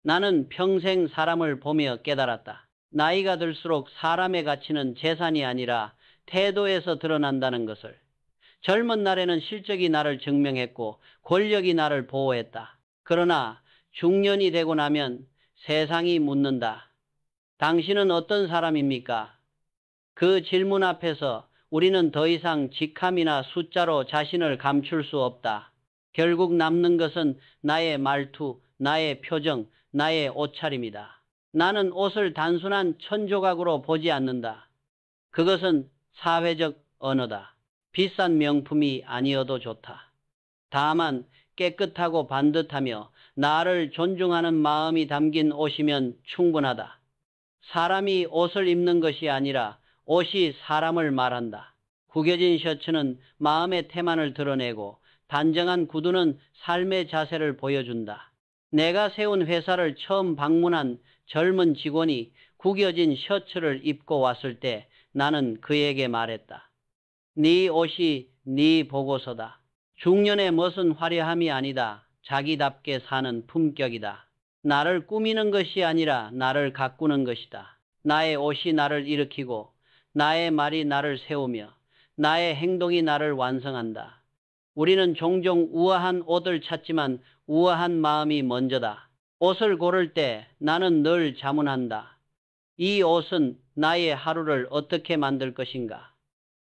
나는 평생 사람을 보며 깨달았다. 나이가 들수록 사람의 가치는 재산이 아니라 태도에서 드러난다는 것을. 젊은 날에는 실적이 나를 증명했고 권력이 나를 보호했다. 그러나 중년이 되고 나면 세상이 묻는다. 당신은 어떤 사람입니까? 그 질문 앞에서 우리는 더 이상 직함이나 숫자로 자신을 감출 수 없다. 결국 남는 것은 나의 말투, 나의 표정, 나의 옷차림이다. 나는 옷을 단순한 천조각으로 보지 않는다. 그것은 사회적 언어다. 비싼 명품이 아니어도 좋다. 다만 깨끗하고 반듯하며 나를 존중하는 마음이 담긴 옷이면 충분하다. 사람이 옷을 입는 것이 아니라 옷이 사람을 말한다. 구겨진 셔츠는 마음의 태만을 드러내고 단정한 구두는 삶의 자세를 보여준다. 내가 세운 회사를 처음 방문한 젊은 직원이 구겨진 셔츠를 입고 왔을 때 나는 그에게 말했다. 네 옷이 네 보고서다. 중년의 멋은 화려함이 아니다. 자기답게 사는 품격이다. 나를 꾸미는 것이 아니라 나를 가꾸는 것이다. 나의 옷이 나를 일으키고 나의 말이 나를 세우며 나의 행동이 나를 완성한다. 우리는 종종 우아한 옷을 찾지만 우아한 마음이 먼저다. 옷을 고를 때 나는 늘 자문한다. 이 옷은 나의 하루를 어떻게 만들 것인가?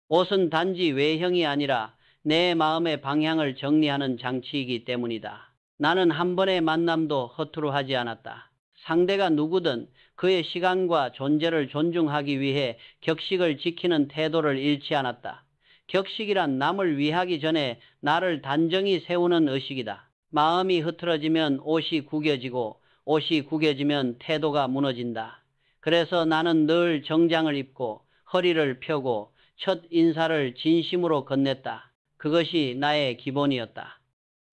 옷은 단지 외형이 아니라 내 마음의 방향을 정리하는 장치이기 때문이다. 나는 한 번의 만남도 허투루 하지 않았다. 상대가 누구든 그의 시간과 존재를 존중하기 위해 격식을 지키는 태도를 잃지 않았다. 격식이란 남을 위하기 전에 나를 단정히 세우는 의식이다. 마음이 흐트러지면 옷이 구겨지고 옷이 구겨지면 태도가 무너진다. 그래서 나는 늘 정장을 입고 허리를 펴고 첫 인사를 진심으로 건넸다. 그것이 나의 기본이었다.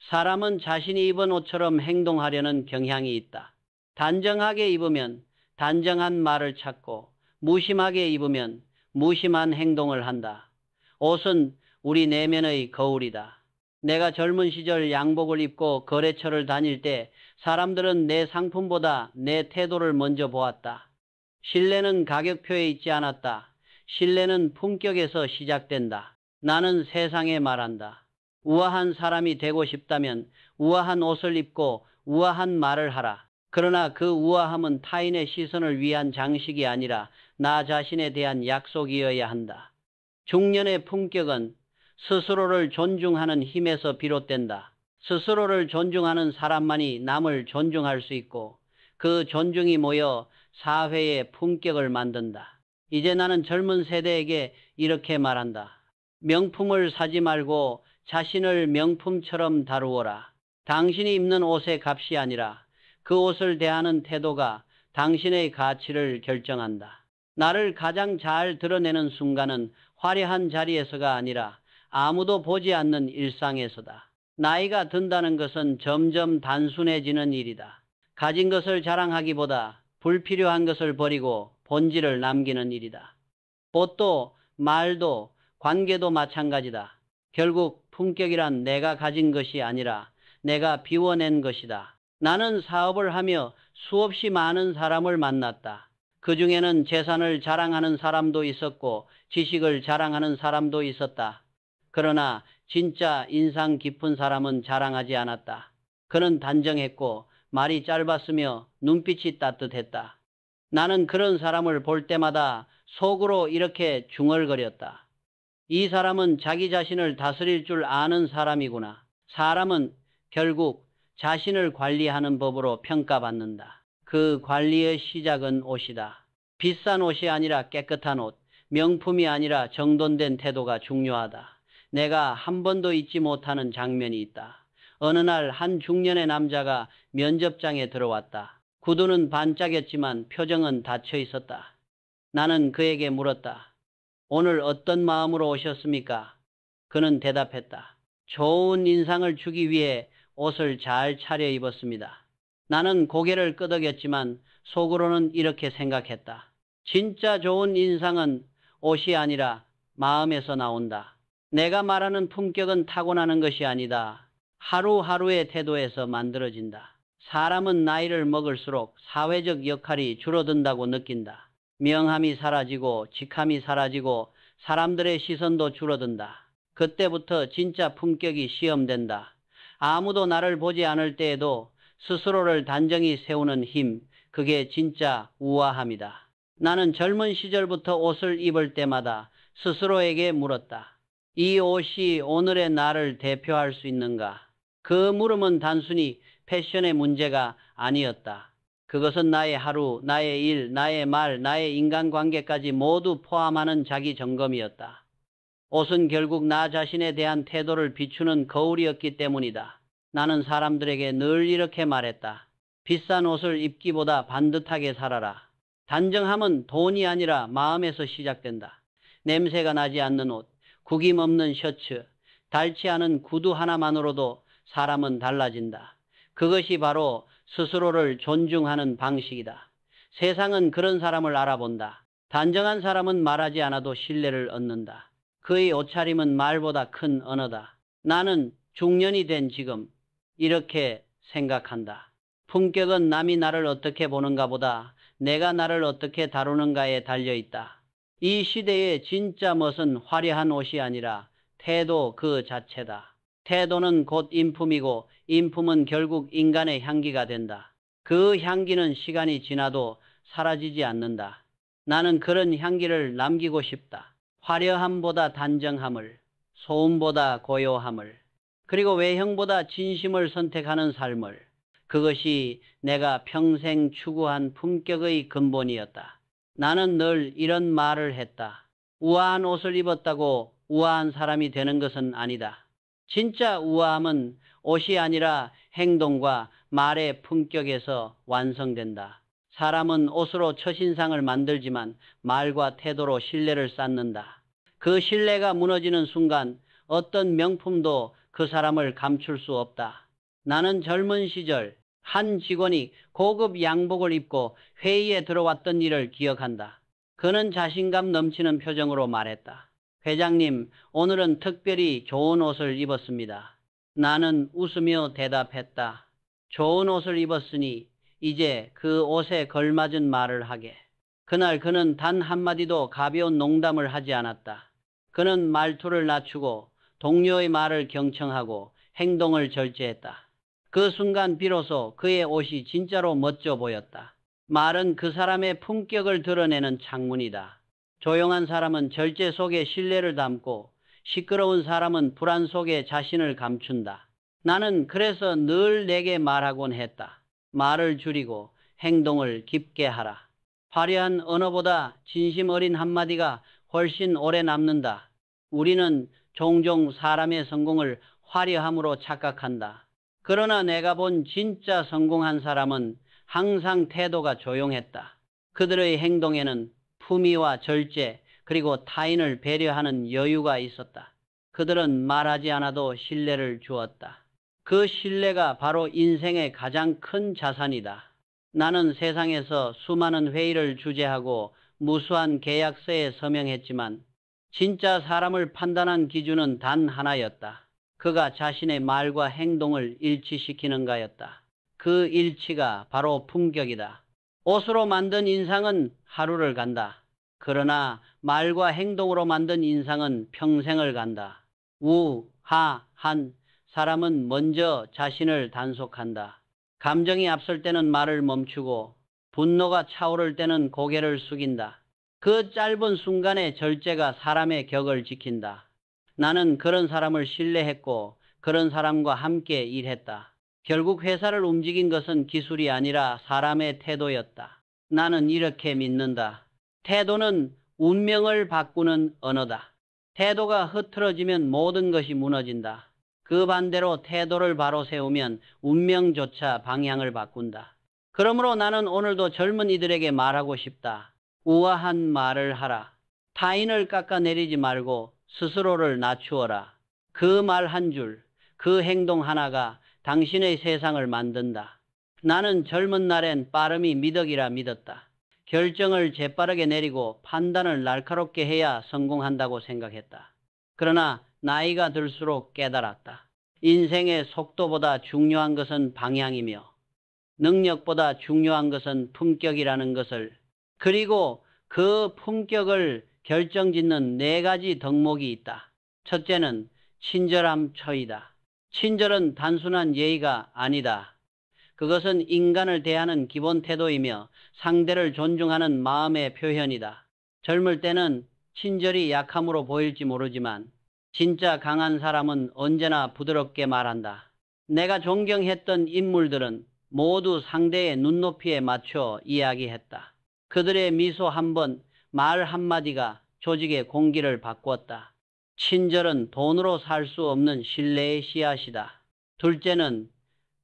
사람은 자신이 입은 옷처럼 행동하려는 경향이 있다. 단정하게 입으면 단정한 말을 찾고 무심하게 입으면 무심한 행동을 한다. 옷은 우리 내면의 거울이다. 내가 젊은 시절 양복을 입고 거래처를 다닐 때 사람들은 내 상품보다 내 태도를 먼저 보았다. 신뢰는 가격표에 있지 않았다. 신뢰는 품격에서 시작된다. 나는 세상에 말한다. 우아한 사람이 되고 싶다면 우아한 옷을 입고 우아한 말을 하라. 그러나 그 우아함은 타인의 시선을 위한 장식이 아니라 나 자신에 대한 약속이어야 한다. 중년의 품격은 스스로를 존중하는 힘에서 비롯된다. 스스로를 존중하는 사람만이 남을 존중할 수 있고 그 존중이 모여 사회의 품격을 만든다. 이제 나는 젊은 세대에게 이렇게 말한다. 명품을 사지 말고 자신을 명품처럼 다루어라. 당신이 입는 옷의 값이 아니라 그 옷을 대하는 태도가 당신의 가치를 결정한다. 나를 가장 잘 드러내는 순간은 화려한 자리에서가 아니라 아무도 보지 않는 일상에서다. 나이가 든다는 것은 점점 단순해지는 일이다. 가진 것을 자랑하기보다 불필요한 것을 버리고 본질을 남기는 일이다. 옷도 말도 관계도 마찬가지다. 결국 품격이란 내가 가진 것이 아니라 내가 비워낸 것이다. 나는 사업을 하며 수없이 많은 사람을 만났다. 그 중에는 재산을 자랑하는 사람도 있었고 지식을 자랑하는 사람도 있었다. 그러나 진짜 인상 깊은 사람은 자랑하지 않았다. 그는 단정했고 말이 짧았으며 눈빛이 따뜻했다. 나는 그런 사람을 볼 때마다 속으로 이렇게 중얼거렸다. 이 사람은 자기 자신을 다스릴 줄 아는 사람이구나. 사람은 결국 자신을 관리하는 법으로 평가받는다. 그 관리의 시작은 옷이다. 비싼 옷이 아니라 깨끗한 옷, 명품이 아니라 정돈된 태도가 중요하다. 내가 한 번도 잊지 못하는 장면이 있다. 어느 날 한 중년의 남자가 면접장에 들어왔다. 구두는 반짝였지만 표정은 닫혀 있었다. 나는 그에게 물었다. 오늘 어떤 마음으로 오셨습니까? 그는 대답했다. 좋은 인상을 주기 위해 옷을 잘 차려입었습니다. 나는 고개를 끄덕였지만 속으로는 이렇게 생각했다. 진짜 좋은 인상은 옷이 아니라 마음에서 나온다. 내가 말하는 품격은 타고나는 것이 아니다. 하루하루의 태도에서 만들어진다. 사람은 나이를 먹을수록 사회적 역할이 줄어든다고 느낀다. 명함이 사라지고 직함이 사라지고 사람들의 시선도 줄어든다. 그때부터 진짜 품격이 시험된다. 아무도 나를 보지 않을 때에도 스스로를 단정히 세우는 힘, 그게 진짜 우아함이다. 나는 젊은 시절부터 옷을 입을 때마다 스스로에게 물었다. 이 옷이 오늘의 나를 대표할 수 있는가? 그 물음은 단순히 패션의 문제가 아니었다. 그것은 나의 하루, 나의 일, 나의 말, 나의 인간관계까지 모두 포함하는 자기 점검이었다. 옷은 결국 나 자신에 대한 태도를 비추는 거울이었기 때문이다. 나는 사람들에게 늘 이렇게 말했다. 비싼 옷을 입기보다 반듯하게 살아라. 단정함은 돈이 아니라 마음에서 시작된다. 냄새가 나지 않는 옷, 구김 없는 셔츠, 닳지 않은 구두 하나만으로도 사람은 달라진다. 그것이 바로 스스로를 존중하는 방식이다. 세상은 그런 사람을 알아본다. 단정한 사람은 말하지 않아도 신뢰를 얻는다. 그의 옷차림은 말보다 큰 언어다. 나는 중년이 된 지금 이렇게 생각한다. 품격은 남이 나를 어떻게 보는가 보다 내가 나를 어떻게 다루는가에 달려있다. 이 시대의 진짜 멋은 화려한 옷이 아니라 태도 그 자체다. 태도는 곧 인품이고 인품은 결국 인간의 향기가 된다. 그 향기는 시간이 지나도 사라지지 않는다. 나는 그런 향기를 남기고 싶다. 화려함보다 단정함을, 소음보다 고요함을, 그리고 외형보다 진심을 선택하는 삶을. 그것이 내가 평생 추구한 품격의 근본이었다. 나는 늘 이런 말을 했다. 우아한 옷을 입었다고 우아한 사람이 되는 것은 아니다. 진짜 우아함은 옷이 아니라 행동과 말의 품격에서 완성된다. 사람은 옷으로 첫인상을 만들지만 말과 태도로 신뢰를 쌓는다. 그 신뢰가 무너지는 순간 어떤 명품도 그 사람을 감출 수 없다. 나는 젊은 시절 한 직원이 고급 양복을 입고 회의에 들어왔던 일을 기억한다. 그는 자신감 넘치는 표정으로 말했다. 회장님, 오늘은 특별히 좋은 옷을 입었습니다. 나는 웃으며 대답했다. 좋은 옷을 입었으니 이제 그 옷에 걸맞은 말을 하게. 그날 그는 단 한마디도 가벼운 농담을 하지 않았다. 그는 말투를 낮추고 동료의 말을 경청하고 행동을 절제했다. 그 순간 비로소 그의 옷이 진짜로 멋져 보였다. 말은 그 사람의 품격을 드러내는 창문이다. 조용한 사람은 절제 속에 신뢰를 담고 시끄러운 사람은 불안 속에 자신을 감춘다. 나는 그래서 늘 내게 말하곤 했다. 말을 줄이고 행동을 깊게 하라. 화려한 언어보다 진심 어린 한마디가 훨씬 오래 남는다. 우리는 종종 사람의 성공을 화려함으로 착각한다. 그러나 내가 본 진짜 성공한 사람은 항상 태도가 조용했다. 그들의 행동에는 품위와 절제 그리고 타인을 배려하는 여유가 있었다. 그들은 말하지 않아도 신뢰를 주었다. 그 신뢰가 바로 인생의 가장 큰 자산이다. 나는 세상에서 수많은 회의를 주재하고 무수한 계약서에 서명했지만 진짜 사람을 판단한 기준은 단 하나였다. 그가 자신의 말과 행동을 일치시키는가였다. 그 일치가 바로 품격이다. 옷으로 만든 인상은 하루를 간다. 그러나 말과 행동으로 만든 인상은 평생을 간다. 우하한 사람은 먼저 자신을 단속한다. 감정이 앞설 때는 말을 멈추고 분노가 차오를 때는 고개를 숙인다. 그 짧은 순간의 절제가 사람의 격을 지킨다. 나는 그런 사람을 신뢰했고 그런 사람과 함께 일했다. 결국 회사를 움직인 것은 기술이 아니라 사람의 태도였다. 나는 이렇게 믿는다. 태도는 운명을 바꾸는 언어다. 태도가 흐트러지면 모든 것이 무너진다. 그 반대로 태도를 바로 세우면 운명조차 방향을 바꾼다. 그러므로 나는 오늘도 젊은 이들에게 말하고 싶다. 우아한 말을 하라. 타인을 깎아내리지 말고 스스로를 낮추어라. 그 말 한 줄, 그 행동 하나가 당신의 세상을 만든다. 나는 젊은 날엔 빠름이 미덕이라 믿었다. 결정을 재빠르게 내리고 판단을 날카롭게 해야 성공한다고 생각했다. 그러나 나이가 들수록 깨달았다. 인생의 속도보다 중요한 것은 방향이며 능력보다 중요한 것은 품격이라는 것을, 그리고 그 품격을 결정짓는 네 가지 덕목이 있다. 첫째는 친절함 처이다. 친절은 단순한 예의가 아니다. 그것은 인간을 대하는 기본 태도이며 상대를 존중하는 마음의 표현이다. 젊을 때는 친절이 약함으로 보일지 모르지만 진짜 강한 사람은 언제나 부드럽게 말한다. 내가 존경했던 인물들은 모두 상대의 눈높이에 맞춰 이야기했다. 그들의 미소 한 번, 말 한마디가 조직의 공기를 바꾸었다. 친절은 돈으로 살 수 없는 신뢰의 씨앗이다. 둘째는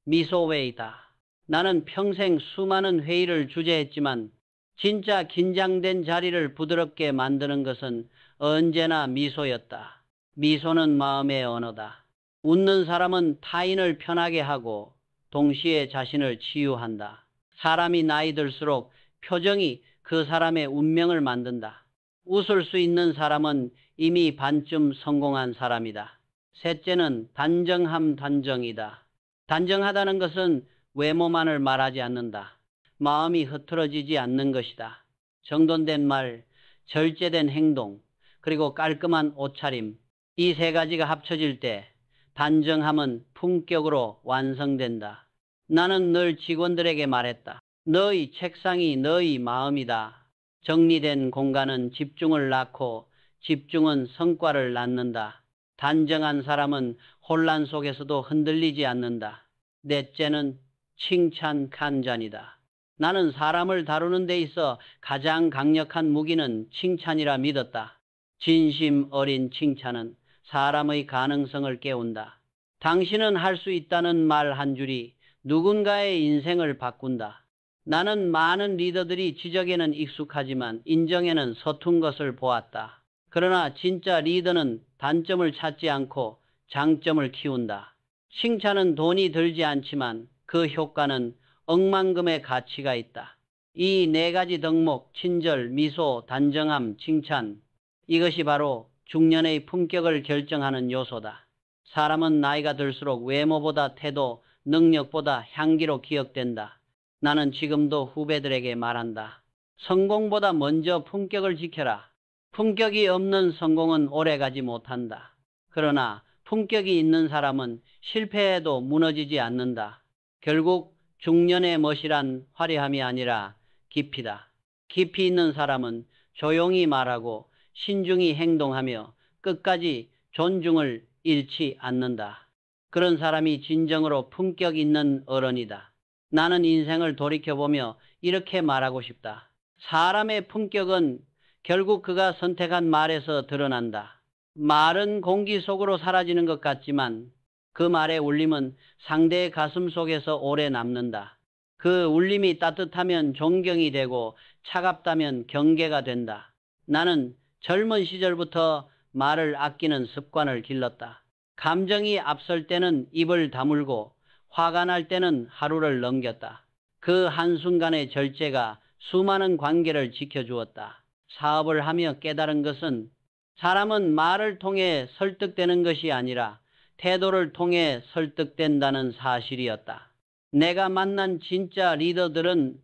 미소회의다. 나는 평생 수많은 회의를 주재했지만 진짜 긴장된 자리를 부드럽게 만드는 것은 언제나 미소였다. 미소는 마음의 언어다. 웃는 사람은 타인을 편하게 하고 동시에 자신을 치유한다. 사람이 나이 들수록 표정이 그 사람의 운명을 만든다. 웃을 수 있는 사람은 이미 반쯤 성공한 사람이다. 셋째는 단정이다. 단정하다는 것은 외모만을 말하지 않는다. 마음이 흐트러지지 않는 것이다. 정돈된 말, 절제된 행동, 그리고 깔끔한 옷차림, 이 세 가지가 합쳐질 때 단정함은 품격으로 완성된다. 나는 늘 직원들에게 말했다. 너희 책상이 너희 마음이다. 정리된 공간은 집중을 낳고 집중은 성과를 낳는다. 단정한 사람은 혼란 속에서도 흔들리지 않는다. 넷째는 칭찬 간잔이다. 나는 사람을 다루는 데 있어 가장 강력한 무기는 칭찬이라 믿었다. 진심 어린 칭찬은 사람의 가능성을 깨운다. 당신은 할 수 있다는 말 한 줄이 누군가의 인생을 바꾼다. 나는 많은 리더들이 지적에는 익숙하지만 인정에는 서툰 것을 보았다. 그러나 진짜 리더는 단점을 찾지 않고 장점을 키운다. 칭찬은 돈이 들지 않지만 그 효과는 억만금의 가치가 있다. 이 네 가지 덕목, 친절, 미소, 단정함, 칭찬, 이것이 바로 중년의 품격을 결정하는 요소다. 사람은 나이가 들수록 외모보다 태도, 능력보다 향기로 기억된다. 나는 지금도 후배들에게 말한다. 성공보다 먼저 품격을 지켜라. 품격이 없는 성공은 오래가지 못한다. 그러나 품격이 있는 사람은 실패해도 무너지지 않는다. 결국 중년의 멋이란 화려함이 아니라 깊이다. 깊이 있는 사람은 조용히 말하고 신중히 행동하며 끝까지 존중을 잃지 않는다. 그런 사람이 진정으로 품격 있는 어른이다. 나는 인생을 돌이켜보며 이렇게 말하고 싶다. 사람의 품격은 결국 그가 선택한 말에서 드러난다. 말은 공기 속으로 사라지는 것 같지만 그 말의 울림은 상대의 가슴 속에서 오래 남는다. 그 울림이 따뜻하면 존경이 되고 차갑다면 경계가 된다. 나는 젊은 시절부터 말을 아끼는 습관을 길렀다. 감정이 앞설 때는 입을 다물고 화가 날 때는 하루를 넘겼다. 그 한순간의 절제가 수많은 관계를 지켜주었다. 사업을 하며 깨달은 것은 사람은 말을 통해 설득되는 것이 아니라 태도를 통해 설득된다는 사실이었다. 내가 만난 진짜 리더들은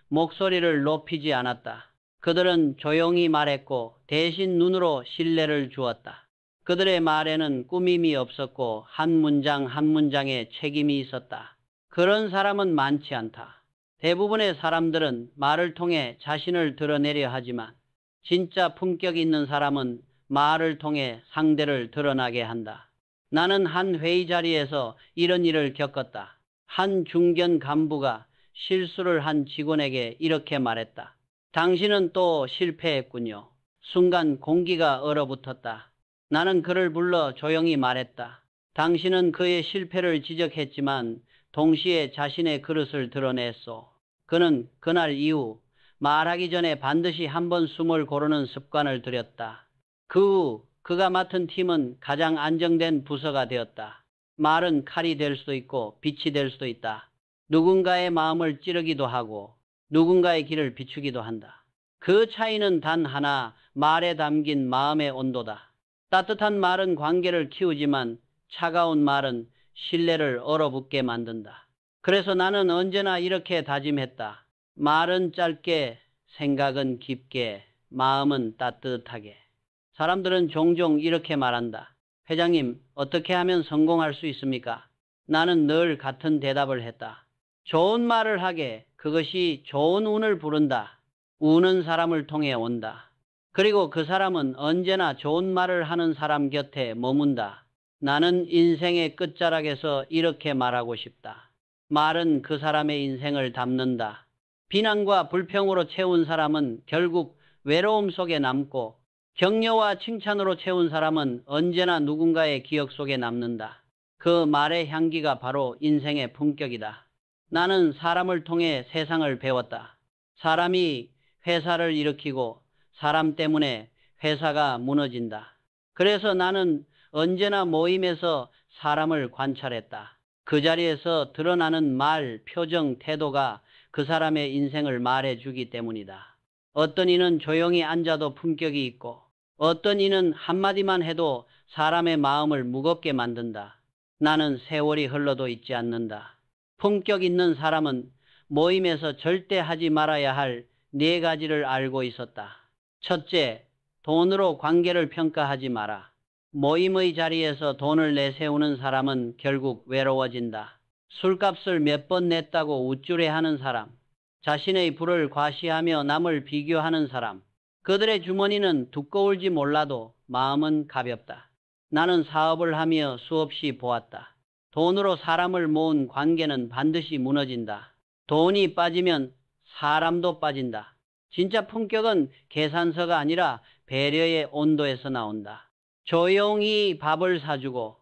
목소리를 높이지 않았다. 그들은 조용히 말했고 대신 눈으로 신뢰를 주었다. 그들의 말에는 꾸밈이 없었고 한 문장 한 문장에 책임이 있었다. 그런 사람은 많지 않다. 대부분의 사람들은 말을 통해 자신을 드러내려 하지만 진짜 품격 있는 사람은 말을 통해 상대를 드러나게 한다. 나는 한 회의 자리에서 이런 일을 겪었다. 한 중견 간부가 실수를 한 직원에게 이렇게 말했다. 당신은 또 실패했군요. 순간 공기가 얼어붙었다. 나는 그를 불러 조용히 말했다. 당신은 그의 실패를 지적했지만 동시에 자신의 그릇을 드러냈소. 그는 그날 이후 말하기 전에 반드시 한 번 숨을 고르는 습관을 들였다. 그 후 그가 맡은 팀은 가장 안정된 부서가 되었다. 말은 칼이 될 수도 있고 빛이 될 수도 있다. 누군가의 마음을 찌르기도 하고 누군가의 길을 비추기도 한다. 그 차이는 단 하나, 말에 담긴 마음의 온도다. 따뜻한 말은 관계를 키우지만 차가운 말은 신뢰를 얼어붙게 만든다. 그래서 나는 언제나 이렇게 다짐했다. 말은 짧게, 생각은 깊게, 마음은 따뜻하게. 사람들은 종종 이렇게 말한다. 회장님, 어떻게 하면 성공할 수 있습니까? 나는 늘 같은 대답을 했다. 좋은 말을 하게. 그것이 좋은 운을 부른다. 우는 사람을 통해 온다. 그리고 그 사람은 언제나 좋은 말을 하는 사람 곁에 머문다. 나는 인생의 끝자락에서 이렇게 말하고 싶다. 말은 그 사람의 인생을 담는다. 비난과 불평으로 채운 사람은 결국 외로움 속에 남고, 격려와 칭찬으로 채운 사람은 언제나 누군가의 기억 속에 남는다. 그 말의 향기가 바로 인생의 품격이다. 나는 사람을 통해 세상을 배웠다. 사람이 회사를 일으키고 사람 때문에 회사가 무너진다. 그래서 나는 언제나 모임에서 사람을 관찰했다. 그 자리에서 드러나는 말, 표정, 태도가 그 사람의 인생을 말해주기 때문이다. 어떤 이는 조용히 앉아도 품격이 있고, 어떤 이는 한마디만 해도 사람의 마음을 무겁게 만든다. 나는 세월이 흘러도 잊지 않는다. 품격 있는 사람은 모임에서 절대 하지 말아야 할 네 가지를 알고 있었다. 첫째, 돈으로 관계를 평가하지 마라. 모임의 자리에서 돈을 내세우는 사람은 결국 외로워진다. 술값을 몇 번 냈다고 우쭐해하는 사람, 자신의 부를 과시하며 남을 비교하는 사람, 그들의 주머니는 두꺼울지 몰라도 마음은 가볍다. 나는 사업을 하며 수없이 보았다. 돈으로 사람을 모은 관계는 반드시 무너진다. 돈이 빠지면 사람도 빠진다. 진짜 품격은 계산서가 아니라 배려의 온도에서 나온다. 조용히 밥을 사주고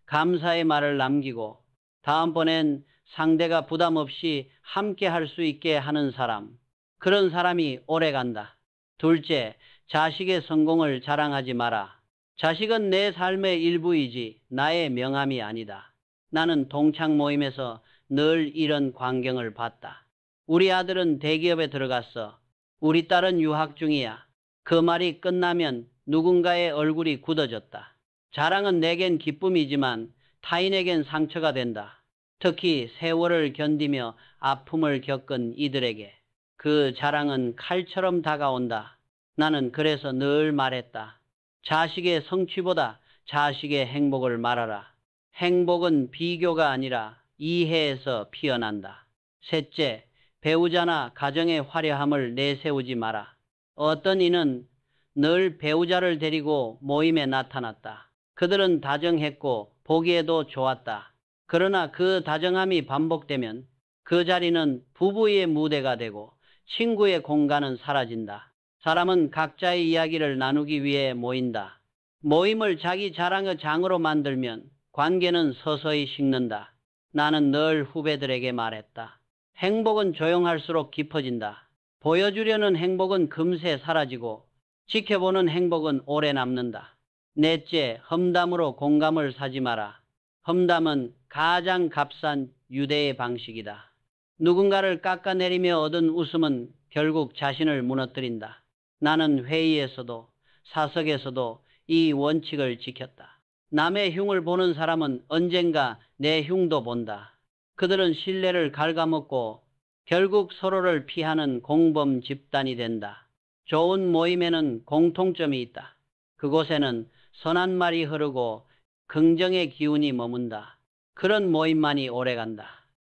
감사의 말을 남기고 다음번엔 상대가 부담 없이 함께 할 수 있게 하는 사람. 그런 사람이 오래 간다. 둘째, 자식의 성공을 자랑하지 마라. 자식은 내 삶의 일부이지 나의 명함이 아니다. 나는 동창 모임에서 늘 이런 광경을 봤다. 우리 아들은 대기업에 들어갔어. 우리 딸은 유학 중이야. 그 말이 끝나면 누군가의 얼굴이 굳어졌다. 자랑은 내겐 기쁨이지만 타인에겐 상처가 된다. 특히 세월을 견디며 아픔을 겪은 이들에게 그 자랑은 칼처럼 다가온다. 나는 그래서 늘 말했다. 자식의 성취보다 자식의 행복을 말하라. 행복은 비교가 아니라 이해에서 피어난다. 셋째, 배우자나 가정의 화려함을 내세우지 마라. 어떤 이는 늘 배우자를 데리고 모임에 나타났다. 그들은 다정했고 보기에도 좋았다. 그러나 그 다정함이 반복되면 그 자리는 부부의 무대가 되고 친구의 공간은 사라진다. 사람은 각자의 이야기를 나누기 위해 모인다. 모임을 자기 자랑의 장으로 만들면 관계는 서서히 식는다. 나는 늘 후배들에게 말했다. 행복은 조용할수록 깊어진다. 보여주려는 행복은 금세 사라지고 지켜보는 행복은 오래 남는다. 넷째, 험담으로 공감을 사지 마라. 험담은 가장 값싼 유대의 방식이다. 누군가를 깎아내리며 얻은 웃음은 결국 자신을 무너뜨린다. 나는 회의에서도 사석에서도 이 원칙을 지켰다. 남의 흉을 보는 사람은 언젠가 내 흉도 본다. 그들은 신뢰를 갉아먹고 결국 서로를 피하는 공범 집단이 된다. 좋은 모임에는 공통점이 있다. 그곳에는 선한 말이 흐르고 긍정의 기운이 머문다. 그런 모임만이 오래간다.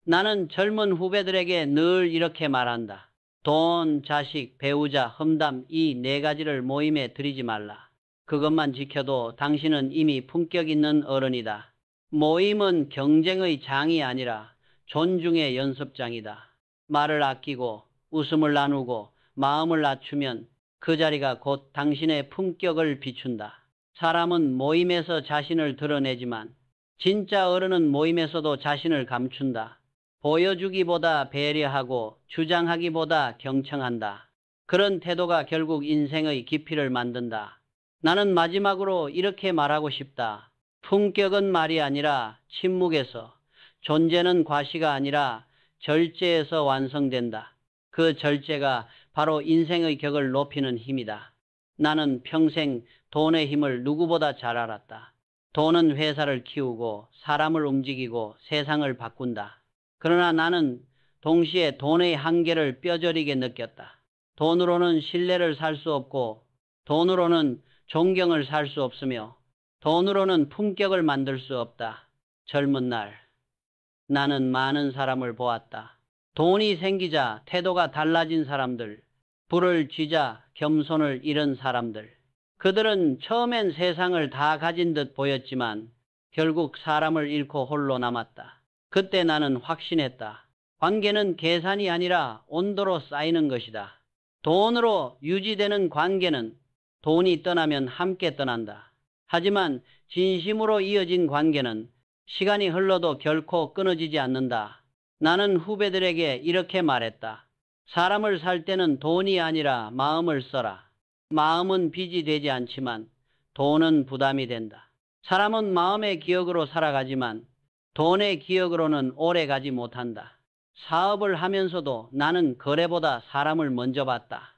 나는 젊은 후배들에게 늘 이렇게 말한다. 돈, 자식, 배우자, 험담 이 네 가지를 모임에 들이지 말라. 그것만 지켜도 당신은 이미 품격 있는 어른이다. 모임은 경쟁의 장이 아니라 존중의 연습장이다. 말을 아끼고 웃음을 나누고 마음을 낮추면 그 자리가 곧 당신의 품격을 비춘다. 사람은 모임에서 자신을 드러내지만 진짜 어른은 모임에서도 자신을 감춘다. 보여주기보다 배려하고 주장하기보다 경청한다. 그런 태도가 결국 인생의 깊이를 만든다. 나는 마지막으로 이렇게 말하고 싶다. 품격은 말이 아니라 침묵에서, 존재는 과시가 아니라 절제에서 완성된다. 그 절제가 바로 인생의 격을 높이는 힘이다. 나는 평생 돈의 힘을 누구보다 잘 알았다. 돈은 회사를 키우고 사람을 움직이고 세상을 바꾼다. 그러나 나는 동시에 돈의 한계를 뼈저리게 느꼈다. 돈으로는 신뢰를 살 수 없고, 돈으로는 존경을 살 수 없으며, 돈으로는 품격을 만들 수 없다. 젊은 날, 나는 많은 사람을 보았다. 돈이 생기자 태도가 달라진 사람들, 부를 쥐자 겸손을 잃은 사람들. 그들은 처음엔 세상을 다 가진 듯 보였지만 결국 사람을 잃고 홀로 남았다. 그때 나는 확신했다. 관계는 계산이 아니라 온도로 쌓이는 것이다. 돈으로 유지되는 관계는 돈이 떠나면 함께 떠난다. 하지만 진심으로 이어진 관계는 시간이 흘러도 결코 끊어지지 않는다. 나는 후배들에게 이렇게 말했다. 사람을 살 때는 돈이 아니라 마음을 써라. 마음은 빚이 되지 않지만 돈은 부담이 된다. 사람은 마음의 기억으로 살아가지만 돈의 기억으로는 오래 가지 못한다. 사업을 하면서도 나는 거래보다 사람을 먼저 봤다.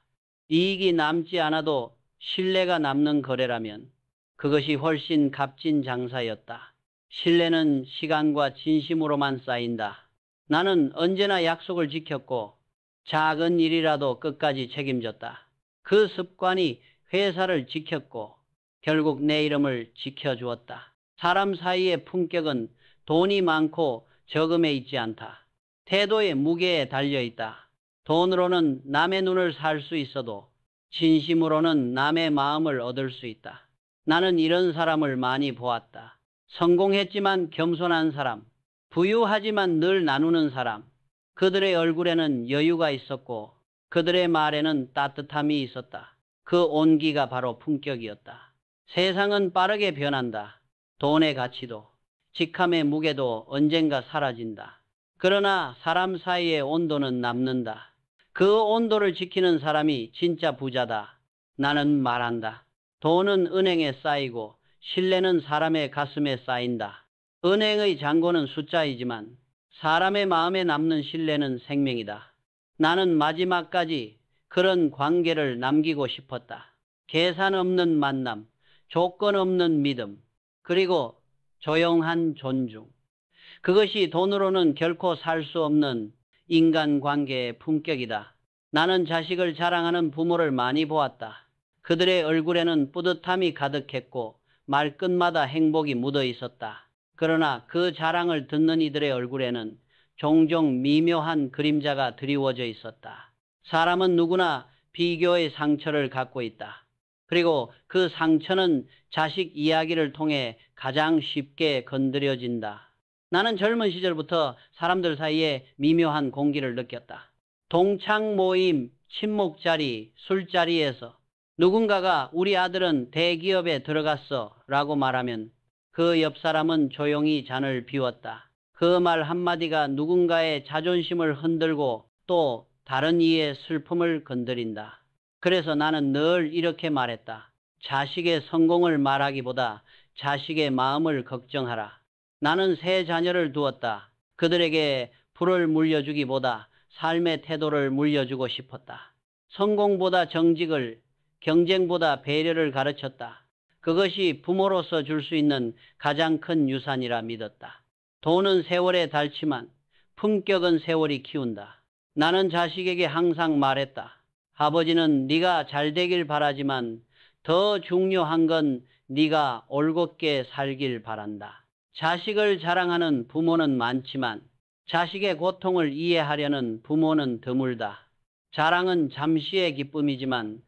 이익이 남지 않아도 신뢰가 남는 거래라면 그것이 훨씬 값진 장사였다. 신뢰는 시간과 진심으로만 쌓인다. 나는 언제나 약속을 지켰고 작은 일이라도 끝까지 책임졌다. 그 습관이 회사를 지켰고 결국 내 이름을 지켜주었다. 사람 사이의 품격은 돈이 많고 적음에 있지 않다. 태도의 무게에 달려있다. 돈으로는 남의 눈을 살 수 있어도 진심으로는 남의 마음을 얻을 수 있다. 나는 이런 사람을 많이 보았다. 성공했지만 겸손한 사람, 부유하지만 늘 나누는 사람. 그들의 얼굴에는 여유가 있었고 그들의 말에는 따뜻함이 있었다. 그 온기가 바로 품격이었다. 세상은 빠르게 변한다. 돈의 가치도, 직함의 무게도 언젠가 사라진다. 그러나 사람 사이의 온도는 남는다. 그 온도를 지키는 사람이 진짜 부자다. 나는 말한다. 돈은 은행에 쌓이고 신뢰는 사람의 가슴에 쌓인다. 은행의 잔고는 숫자이지만 사람의 마음에 남는 신뢰는 생명이다. 나는 마지막까지 그런 관계를 남기고 싶었다. 계산 없는 만남, 조건 없는 믿음, 그리고 조용한 존중. 그것이 돈으로는 결코 살 수 없는 인간관계의 품격이다. 나는 자식을 자랑하는 부모를 많이 보았다. 그들의 얼굴에는 뿌듯함이 가득했고 말끝마다 행복이 묻어 있었다. 그러나 그 자랑을 듣는 이들의 얼굴에는 종종 미묘한 그림자가 드리워져 있었다. 사람은 누구나 비교의 상처를 갖고 있다. 그리고 그 상처는 자식 이야기를 통해 가장 쉽게 건드려진다. 나는 젊은 시절부터 사람들 사이에 미묘한 공기를 느꼈다. 동창 모임, 친목 자리, 술자리에서 누군가가 우리 아들은 대기업에 들어갔어 라고 말하면 그 옆 사람은 조용히 잔을 비웠다. 그 말 한마디가 누군가의 자존심을 흔들고 또 다른 이의 슬픔을 건드린다. 그래서 나는 늘 이렇게 말했다. 자식의 성공을 말하기보다 자식의 마음을 걱정하라. 나는 세 자녀를 두었다. 그들에게 불을 물려주기보다 삶의 태도를 물려주고 싶었다. 성공보다 정직을, 경쟁보다 배려를 가르쳤다. 그것이 부모로서 줄 수 있는 가장 큰 유산이라 믿었다. 돈은 세월에 닳지만 품격은 세월이 키운다. 나는 자식에게 항상 말했다. 아버지는 네가 잘 되길 바라지만 더 중요한 건 네가 올곧게 살길 바란다. 자식을 자랑하는 부모는 많지만 자식의 고통을 이해하려는 부모는 드물다. 자랑은 잠시의 기쁨이지만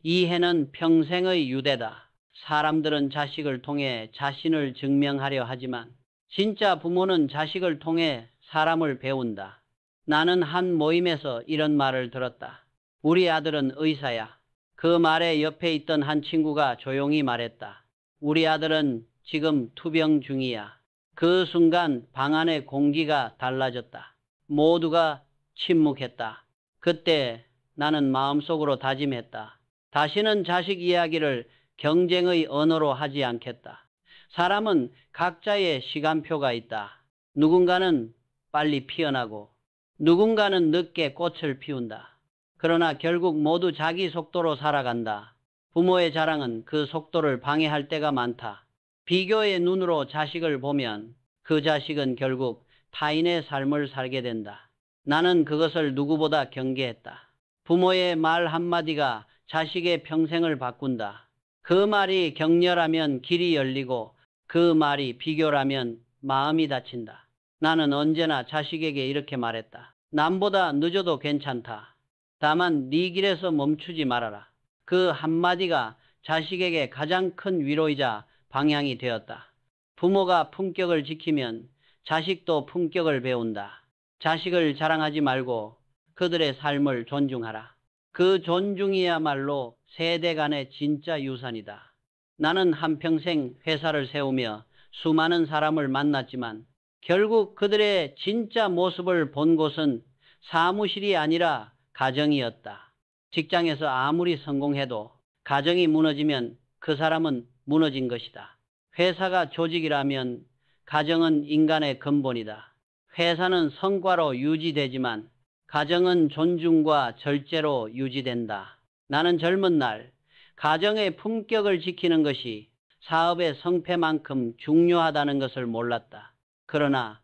이해는 평생의 유대다. 사람들은 자식을 통해 자신을 증명하려 하지만 진짜 부모는 자식을 통해 사람을 배운다. 나는 한 모임에서 이런 말을 들었다. 우리 아들은 의사야. 그 말에 옆에 있던 한 친구가 조용히 말했다. 우리 아들은 지금 투병 중이야. 그 순간 방 안의 공기가 달라졌다. 모두가 침묵했다. 그때 나는 마음속으로 다짐했다. 다시는 자식 이야기를 경쟁의 언어로 하지 않겠다. 사람은 각자의 시간표가 있다. 누군가는 빨리 피어나고 누군가는 늦게 꽃을 피운다. 그러나 결국 모두 자기 속도로 살아간다. 부모의 자랑은 그 속도를 방해할 때가 많다. 비교의 눈으로 자식을 보면 그 자식은 결국 타인의 삶을 살게 된다. 나는 그것을 누구보다 경계했다. 부모의 말 한마디가 자식의 평생을 바꾼다. 그 말이 격려라면 길이 열리고 그 말이 비교라면 마음이 다친다. 나는 언제나 자식에게 이렇게 말했다. 남보다 늦어도 괜찮다. 다만 네 길에서 멈추지 말아라. 그 한마디가 자식에게 가장 큰 위로이자 방향이 되었다. 부모가 품격을 지키면 자식도 품격을 배운다. 자식을 자랑하지 말고 그들의 삶을 존중하라. 그 존중이야말로 세대 간의 진짜 유산이다. 나는 한평생 회사를 세우며 수많은 사람을 만났지만 결국 그들의 진짜 모습을 본 곳은 사무실이 아니라 가정이었다. 직장에서 아무리 성공해도 가정이 무너지면 그 사람은 무너진 것이다. 회사가 조직이라면 가정은 인간의 근본이다. 회사는 성과로 유지되지만 가정은 존중과 절제로 유지된다. 나는 젊은 날 가정의 품격을 지키는 것이 사업의 성패만큼 중요하다는 것을 몰랐다. 그러나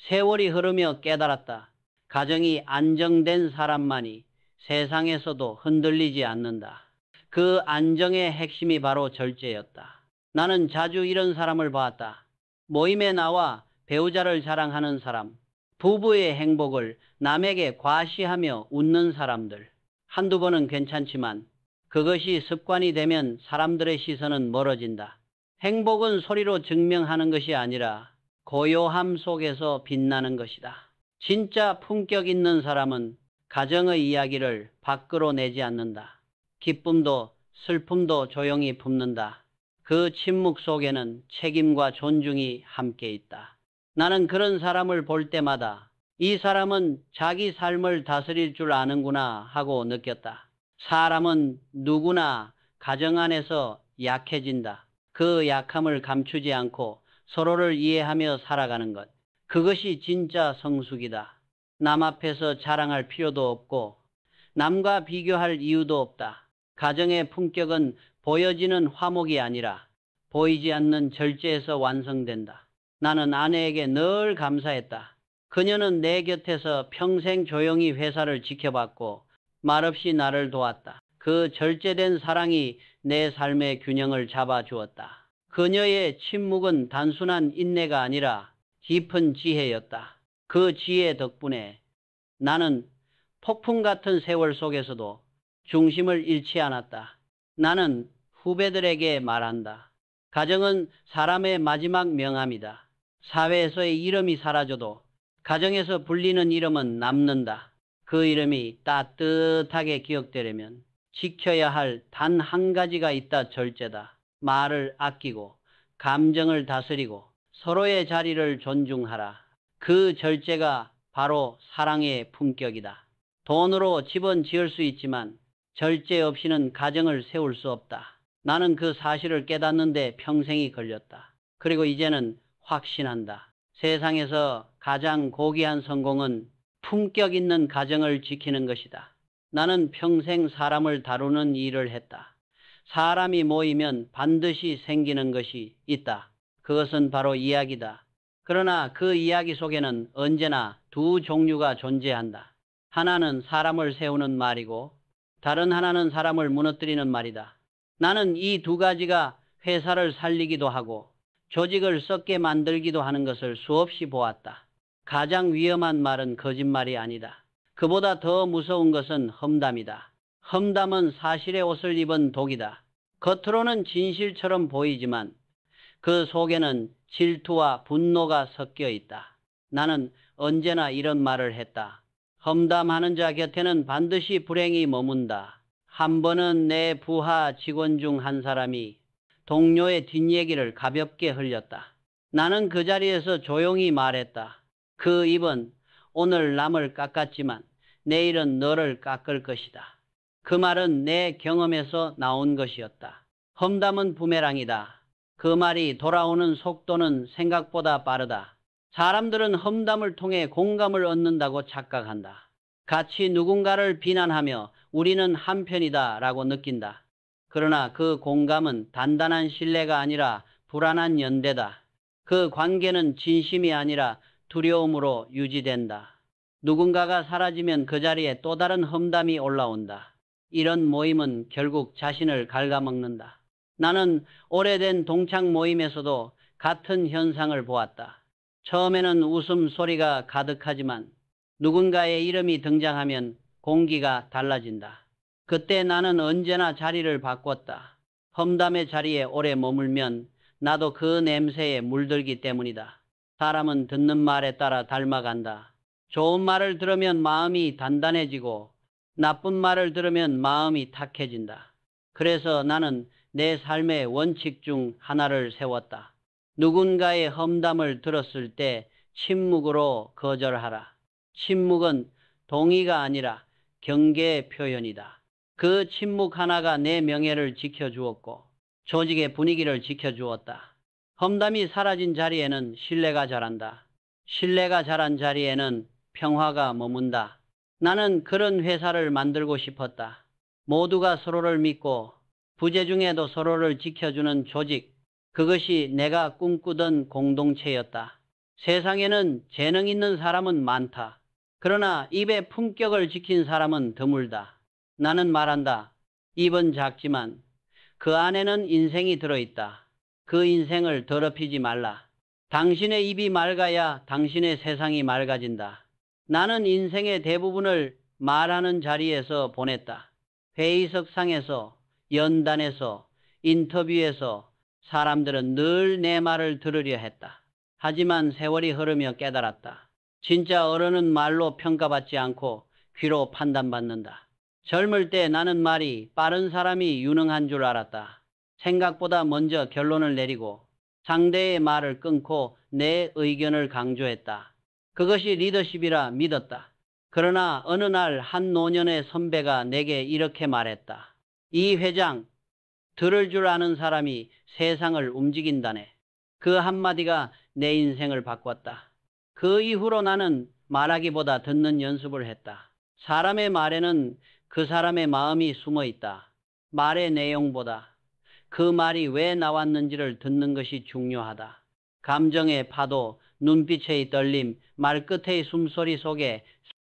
세월이 흐르며 깨달았다. 가정이 안정된 사람만이 세상에서도 흔들리지 않는다. 그 안정의 핵심이 바로 절제였다. 나는 자주 이런 사람을 봤다. 모임에 나와 배우자를 자랑하는 사람, 부부의 행복을 남에게 과시하며 웃는 사람들. 한두 번은 괜찮지만 그것이 습관이 되면 사람들의 시선은 멀어진다. 행복은 소리로 증명하는 것이 아니라 고요함 속에서 빛나는 것이다. 진짜 품격 있는 사람은 가정의 이야기를 밖으로 내지 않는다. 기쁨도 슬픔도 조용히 품는다. 그 침묵 속에는 책임과 존중이 함께 있다. 나는 그런 사람을 볼 때마다 이 사람은 자기 삶을 다스릴 줄 아는구나 하고 느꼈다. 사람은 누구나 가정 안에서 약해진다. 그 약함을 감추지 않고 서로를 이해하며 살아가는 것. 그것이 진짜 성숙이다. 남 앞에서 자랑할 필요도 없고 남과 비교할 이유도 없다. 가정의 품격은 보여지는 화목이 아니라 보이지 않는 절제에서 완성된다. 나는 아내에게 늘 감사했다. 그녀는 내 곁에서 평생 조용히 회사를 지켜봤고 말없이 나를 도왔다. 그 절제된 사랑이 내 삶의 균형을 잡아주었다. 그녀의 침묵은 단순한 인내가 아니라 깊은 지혜였다. 그 지혜 덕분에 나는 폭풍 같은 세월 속에서도 중심을 잃지 않았다. 나는 후배들에게 말한다. 가정은 사람의 마지막 명함이다. 사회에서의 이름이 사라져도 가정에서 불리는 이름은 남는다. 그 이름이 따뜻하게 기억되려면 지켜야 할 단 한 가지가 있다. 절제다. 말을 아끼고 감정을 다스리고 서로의 자리를 존중하라. 그 절제가 바로 사랑의 품격이다. 돈으로 집은 지을 수 있지만 절제 없이는 가정을 세울 수 없다. 나는 그 사실을 깨닫는데 평생이 걸렸다. 그리고 이제는 확신한다. 세상에서 가장 고귀한 성공은 품격 있는 가정을 지키는 것이다. 나는 평생 사람을 다루는 일을 했다. 사람이 모이면 반드시 생기는 것이 있다. 그것은 바로 이야기다. 그러나 그 이야기 속에는 언제나 두 종류가 존재한다. 하나는 사람을 세우는 말이고 다른 하나는 사람을 무너뜨리는 말이다. 나는 이 두 가지가 회사를 살리기도 하고 조직을 썩게 만들기도 하는 것을 수없이 보았다. 가장 위험한 말은 거짓말이 아니다. 그보다 더 무서운 것은 험담이다. 험담은 사실의 옷을 입은 독이다. 겉으로는 진실처럼 보이지만 그 속에는 질투와 분노가 섞여 있다. 나는 언제나 이런 말을 했다. 험담하는 자 곁에는 반드시 불행이 머문다. 한 번은 내 부하 직원 중 한 사람이 동료의 뒷얘기를 가볍게 흘렸다. 나는 그 자리에서 조용히 말했다. 그 입은 오늘 남을 깎았지만 내일은 너를 깎을 것이다. 그 말은 내 경험에서 나온 것이었다. 험담은 부메랑이다. 그 말이 돌아오는 속도는 생각보다 빠르다. 사람들은 험담을 통해 공감을 얻는다고 착각한다. 같이 누군가를 비난하며 우리는 한편이다 라고 느낀다. 그러나 그 공감은 단단한 신뢰가 아니라 불안한 연대다. 그 관계는 진심이 아니라 두려움으로 유지된다. 누군가가 사라지면 그 자리에 또 다른 험담이 올라온다. 이런 모임은 결국 자신을 갉아먹는다. 나는 오래된 동창 모임에서도 같은 현상을 보았다. 처음에는 웃음소리가 가득하지만 누군가의 이름이 등장하면 공기가 달라진다. 그때 나는 언제나 자리를 바꿨다. 험담의 자리에 오래 머물면 나도 그 냄새에 물들기 때문이다. 사람은 듣는 말에 따라 닮아간다. 좋은 말을 들으면 마음이 단단해지고 나쁜 말을 들으면 마음이 탁해진다. 그래서 나는 내 삶의 원칙 중 하나를 세웠다. 누군가의 험담을 들었을 때 침묵으로 거절하라. 침묵은 동의가 아니라 경계의 표현이다. 그 침묵 하나가 내 명예를 지켜주었고 조직의 분위기를 지켜주었다. 험담이 사라진 자리에는 신뢰가 자란다. 신뢰가 자란 자리에는 평화가 머문다. 나는 그런 회사를 만들고 싶었다. 모두가 서로를 믿고 부재 중에도 서로를 지켜주는 조직. 그것이 내가 꿈꾸던 공동체였다. 세상에는 재능 있는 사람은 많다. 그러나 입의 품격을 지킨 사람은 드물다. 나는 말한다. 입은 작지만 그 안에는 인생이 들어있다. 그 인생을 더럽히지 말라. 당신의 입이 맑아야 당신의 세상이 맑아진다. 나는 인생의 대부분을 말하는 자리에서 보냈다. 회의석상에서, 연단에서, 인터뷰에서 사람들은 늘 내 말을 들으려 했다. 하지만 세월이 흐르며 깨달았다. 진짜 어른은 말로 평가받지 않고 귀로 판단받는다. 젊을 때 나는 말이 빠른 사람이 유능한 줄 알았다. 생각보다 먼저 결론을 내리고 상대의 말을 끊고 내 의견을 강조했다. 그것이 리더십이라 믿었다. 그러나 어느 날 한 노년의 선배가 내게 이렇게 말했다. 이 회장, 들을 줄 아는 사람이 세상을 움직인다네. 그 한마디가 내 인생을 바꿨다. 그 이후로 나는 말하기보다 듣는 연습을 했다. 사람의 말에는 그 사람의 마음이 숨어 있다. 말의 내용보다 그 말이 왜 나왔는지를 듣는 것이 중요하다. 감정의 파도, 눈빛의 떨림, 말끝의 숨소리 속에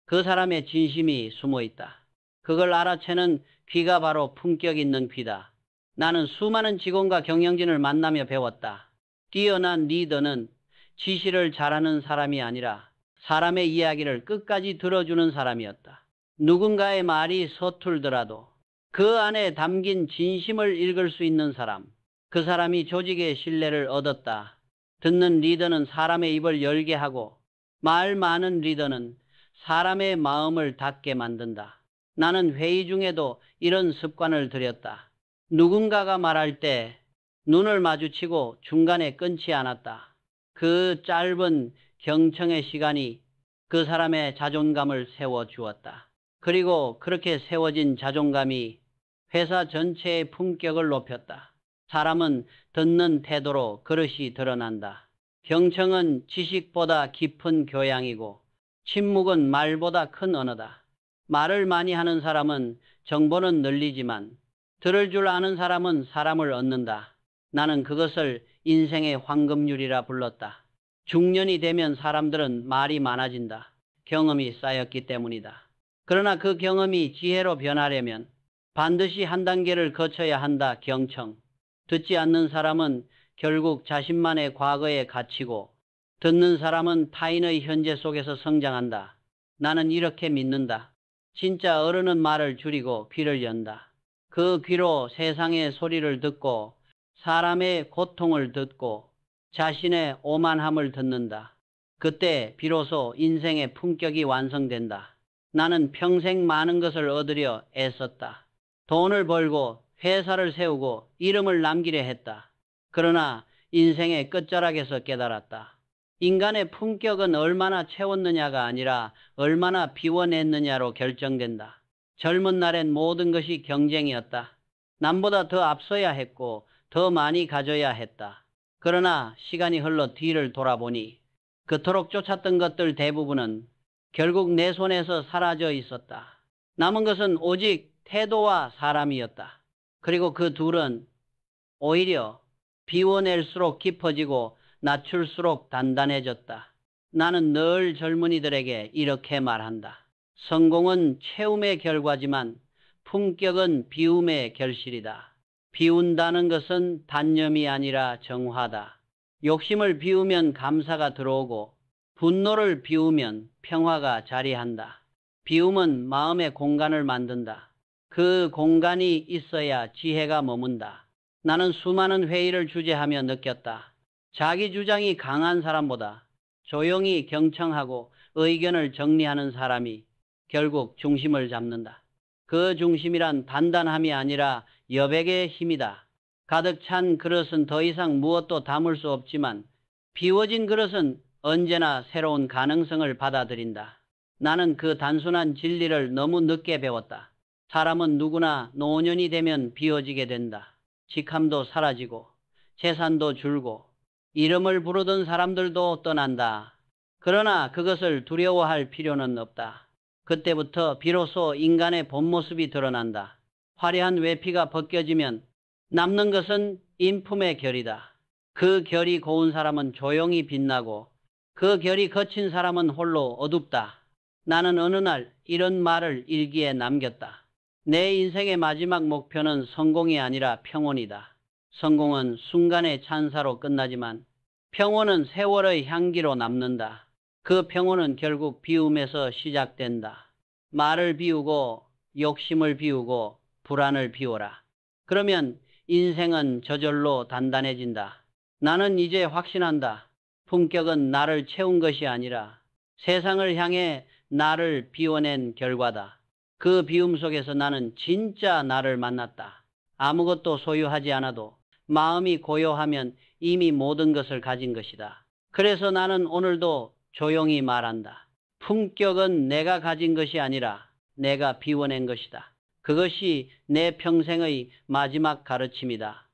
그 사람의 진심이 숨어 있다. 그걸 알아채는 귀가 바로 품격 있는 귀다. 나는 수많은 직원과 경영진을 만나며 배웠다. 뛰어난 리더는 지시를 잘하는 사람이 아니라 사람의 이야기를 끝까지 들어주는 사람이었다. 누군가의 말이 서툴더라도 그 안에 담긴 진심을 읽을 수 있는 사람, 그 사람이 조직의 신뢰를 얻었다. 듣는 리더는 사람의 입을 열게 하고 말 많은 리더는 사람의 마음을 닫게 만든다. 나는 회의 중에도 이런 습관을 들였다. 누군가가 말할 때 눈을 마주치고 중간에 끊지 않았다. 그 짧은 경청의 시간이 그 사람의 자존감을 세워주었다. 그리고 그렇게 세워진 자존감이 회사 전체의 품격을 높였다. 사람은 듣는 태도로 그릇이 드러난다. 경청은 지식보다 깊은 교양이고 침묵은 말보다 큰 언어다. 말을 많이 하는 사람은 정보는 늘리지만 들을 줄 아는 사람은 사람을 얻는다. 나는 그것을 인생의 황금률이라 불렀다. 중년이 되면 사람들은 말이 많아진다. 경험이 쌓였기 때문이다. 그러나 그 경험이 지혜로 변하려면 반드시 한 단계를 거쳐야 한다. 경청. 듣지 않는 사람은 결국 자신만의 과거에 갇히고 듣는 사람은 타인의 현재 속에서 성장한다. 나는 이렇게 믿는다. 진짜 어른은 말을 줄이고 귀를 연다. 그 귀로 세상의 소리를 듣고 사람의 고통을 듣고 자신의 오만함을 듣는다. 그때 비로소 인생의 품격이 완성된다. 나는 평생 많은 것을 얻으려 애썼다. 돈을 벌고 회사를 세우고 이름을 남기려 했다. 그러나 인생의 끝자락에서 깨달았다. 인간의 품격은 얼마나 채웠느냐가 아니라 얼마나 비워냈느냐로 결정된다. 젊은 날엔 모든 것이 경쟁이었다. 남보다 더 앞서야 했고 더 많이 가져야 했다. 그러나 시간이 흘러 뒤를 돌아보니 그토록 쫓았던 것들 대부분은 결국 내 손에서 사라져 있었다. 남은 것은 오직 태도와 사람이었다. 그리고 그 둘은 오히려 비워낼수록 깊어지고 낮출수록 단단해졌다. 나는 늘 젊은이들에게 이렇게 말한다. 성공은 채움의 결과지만 품격은 비움의 결실이다. 비운다는 것은 단념이 아니라 정화다. 욕심을 비우면 감사가 들어오고 분노를 비우면 평화가 자리한다. 비움은 마음의 공간을 만든다. 그 공간이 있어야 지혜가 머문다. 나는 수많은 회의를 주재하며 느꼈다. 자기 주장이 강한 사람보다 조용히 경청하고 의견을 정리하는 사람이 결국 중심을 잡는다. 그 중심이란 단단함이 아니라 여백의 힘이다. 가득 찬 그릇은 더 이상 무엇도 담을 수 없지만 비워진 그릇은 언제나 새로운 가능성을 받아들인다. 나는 그 단순한 진리를 너무 늦게 배웠다. 사람은 누구나 노년이 되면 비워지게 된다. 직함도 사라지고 재산도 줄고 이름을 부르던 사람들도 떠난다. 그러나 그것을 두려워할 필요는 없다. 그때부터 비로소 인간의 본 모습이 드러난다. 화려한 외피가 벗겨지면 남는 것은 인품의 결이다. 그 결이 고운 사람은 조용히 빛나고 그 결이 거친 사람은 홀로 어둡다. 나는 어느 날 이런 말을 일기에 남겼다. 내 인생의 마지막 목표는 성공이 아니라 평온이다. 성공은 순간의 찬사로 끝나지만 평온은 세월의 향기로 남는다. 그 평온은 결국 비움에서 시작된다. 말을 비우고 욕심을 비우고 불안을 비워라. 그러면 인생은 저절로 단단해진다. 나는 이제 확신한다. 품격은 나를 채운 것이 아니라 세상을 향해 나를 비워낸 결과다. 그 비움 속에서 나는 진짜 나를 만났다. 아무것도 소유하지 않아도 마음이 고요하면 이미 모든 것을 가진 것이다. 그래서 나는 오늘도 조용히 말한다. 품격은 내가 가진 것이 아니라 내가 비워낸 것이다. 그것이 내 평생의 마지막 가르침이다.